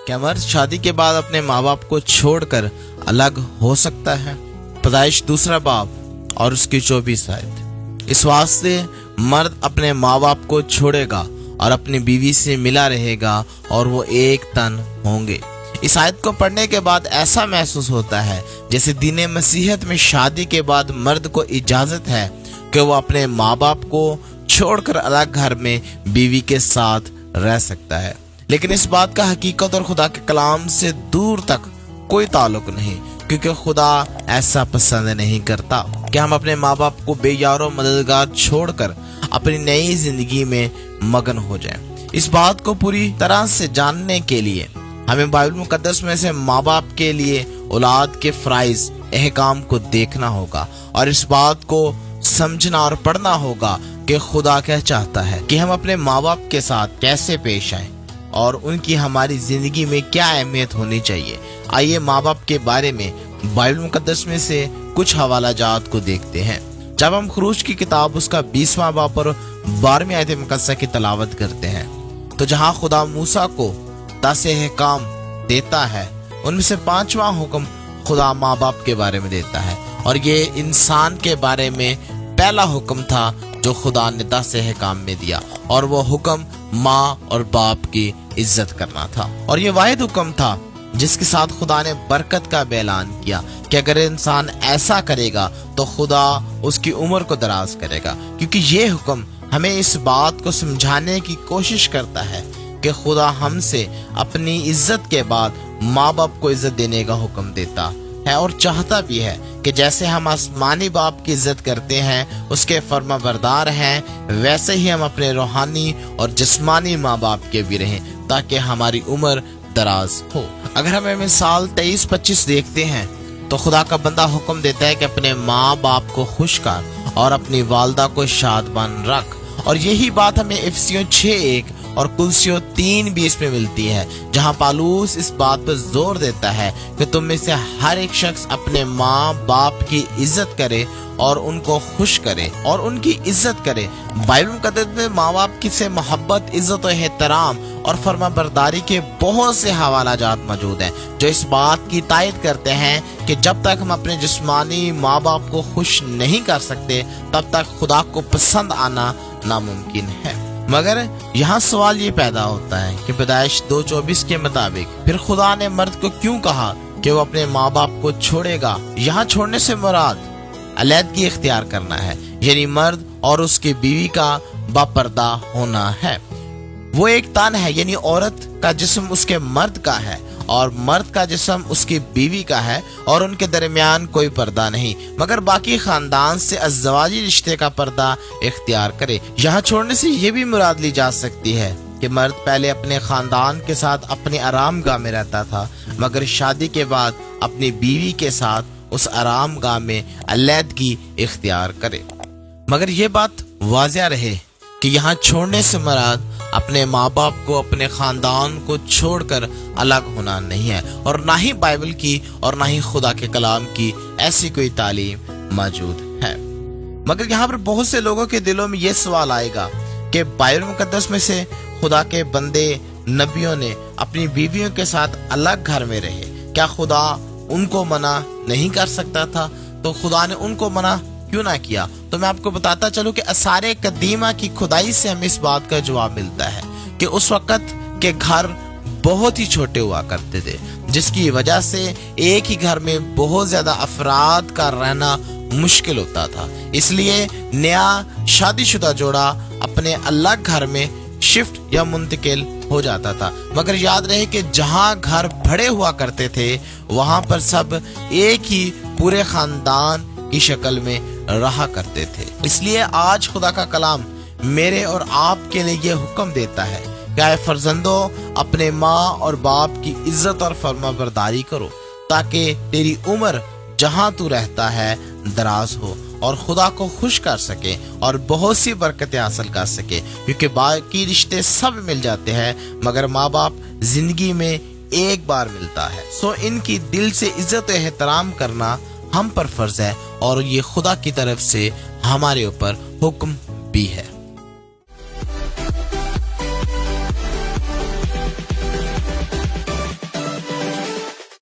क्या मर्द शादी के बाद अपने माँ बाप को छोड़कर अलग हो सकता है? पैदाइश 2 बाब और उसकी 24 आयत। इस वास्ते मर्द अपने माँ बाप को छोड़ेगा और अपनी बीवी से मिला रहेगा और वो एक तन होंगे। इस आयत को पढ़ने के बाद ऐसा महसूस होता है जैसे दीन मसीहत में शादी के बाद मर्द को इजाजत है कि वो अपने माँ बाप को छोड़कर अलग घर में बीवी के साथ रह सकता है। लेकिन इस बात का हकीकत और खुदा के कलाम से दूर तक कोई ताल्लुक नहीं, क्योंकि खुदा ऐसा पसंद नहीं करता कि हम अपने माँ बाप को बेयारो मददगार छोड़कर अपनी नई जिंदगी में मगन हो जाएं। इस बात को पूरी तरह से जानने के लिए हमें बाइबल मुकद्दस में से माँ बाप के लिए औलाद के फराइज अहकाम को देखना होगा और इस बात को समझना और पढ़ना होगा कि खुदा क्या चाहता है कि हम अपने माँ बाप के साथ कैसे पेश आएं और उनकी हमारी जिंदगी में क्या अहमियत होनी चाहिए। आइए माँ बाप के बारे में बाइबल मुकद्दस में से कुछ हवाला जात को देखते हैं। जब हम खरूज की किताब उसका 20वां बाब और 12वीं आयत मुकद्दसा की तलावत करते हैं तो जहाँ खुदा मूसा को 10 अहकाम देता है, उनमें से 5वां हुक्म खुदा माँ बाप के बारे में देता है और ये इंसान के बारे में पहला हुक्म था जो खुदा ने 10 अहकाम में दिया और वो हुक्म माँ और बाप की इज्जत करना था। और ये वाहिद हुक्म था जिसके साथ खुदा ने बरकत का ऐलान किया कि अगर इंसान ऐसा करेगा तो खुदा उसकी उम्र को दराज करेगा, क्योंकि ये हुक्म हमें इस बात को समझाने की कोशिश करता है कि खुदा हमसे अपनी इज्जत के बाद माँ बाप को इज्जत देने का हुक्म देता है और चाहता भी है कि जैसे हम आसमानी बाप की इज्जत करते हैं, उसके फर्माबरदार हैं, वैसे ही हम अपने रूहानी और जिस्मानी माँ बाप के भी रहें ताकि हमारी उम्र दराज हो। अगर हमें मिसाल 23-25 देखते हैं तो खुदा का बंदा हुक्म देता है कि अपने माँ बाप को खुश कर और अपनी वालदा को शादबान रख। और यही बात हमें इफिसियों 6:1 और कुलसियों 3:20 में मिलती है, जहां पालूस इस बात पर जोर देता है कि तुम में से हर एक शख्स अपने माँ बाप की इज्जत करे और उनको खुश करे और उनकी इज्जत करे। बाइबल मुकद्दस में माँ बाप की से मोहब्बत, इज्जत और एहतराम और फर्माबरदारी के बहुत से हवाला जात मौजूद हैं जो इस बात की तायद करते हैं कि जब तक हम अपने जिस्मानी माँ बाप को खुश नहीं कर सकते तब तक खुदा को पसंद आना नामुमकिन है। मगर यहाँ सवाल ये पैदा होता है कि पैदाइश 2:24 के मुताबिक फिर खुदा ने मर्द को क्यों कहा कि वो अपने माँ बाप को छोड़ेगा? यहाँ छोड़ने से मुराद अलहदगी इख्तियार करना है, यानी मर्द और उसकी बीवी का बापर्दा होना है। वो एक तन है, यानी औरत का जिस्म उसके मर्द का है और मर्द का जिस्म उसकी बीवी का है और उनके दरमियान कोई पर्दा नहीं, मगर बाकी खानदान से अज़वाजी रिश्ते का पर्दा इख्तियार करे। यहाँ छोड़ने से ये भी मुराद ली जा सकती है कि मर्द पहले अपने खानदान के साथ अपने आराम गाह में रहता था, मगर शादी के बाद अपनी बीवी के साथ उस आराम गाह में अलहदगी इख्तियार करे। मगर ये बात वाज़िया रहे कि यहाँ छोड़ने से मुराद अपने माँ बाप को, अपने खानदान को छोड़कर अलग होना नहीं है और ना ही बाइबल की और ना ही खुदा के कलाम की ऐसी कोई तालीम मौजूद है। मगर यहाँ पर बहुत से लोगों के दिलों में ये सवाल आएगा कि बाइबल मुकद्दस में से खुदा के बंदे नबियों ने अपनी बीवियों के साथ अलग घर में रहे, क्या खुदा उनको मना नहीं कर सकता था? तो खुदा ने उनको मना क्यों ना किया? तो मैं आपको बताता चलूं कि आसारे कदीमा की खुदाई से हमें इस बात का जवाब मिलता है कि उस वक़्त के घर बहुत ही छोटे हुआ करते थे, जिसकी वजह से एक ही घर में बहुत ज्यादा अफराद का रहना मुश्किल होता था। इसलिए नया शादीशुदा जोड़ा अपने अलग घर में शिफ्ट या मुंतकिल हो जाता था। मगर याद रहे कि जहां घर भरे हुआ करते थे वहां पर सब एक ही पूरे खानदान की शक्ल में रहा करते थे। इसलिए आज खुदा का कलाम मेरे और आपके लिए ये हुक्म देता है कि आए फर्जंदो अपने माँ और बाप की इज्जत और फर्माबरदारी करो ताकि तेरी उम्र जहां तू रहता है दराज हो और खुदा को खुश कर सके और बहुत सी बरकतें हासिल कर सके, क्योंकि बाकी रिश्ते सब मिल जाते हैं मगर माँ बाप जिंदगी में एक बार मिलता है। सो इनकी दिल से इज्जत और एहतराम करना हम पर फर्ज है और ये खुदा की तरफ से हमारे ऊपर हुक्म भी है।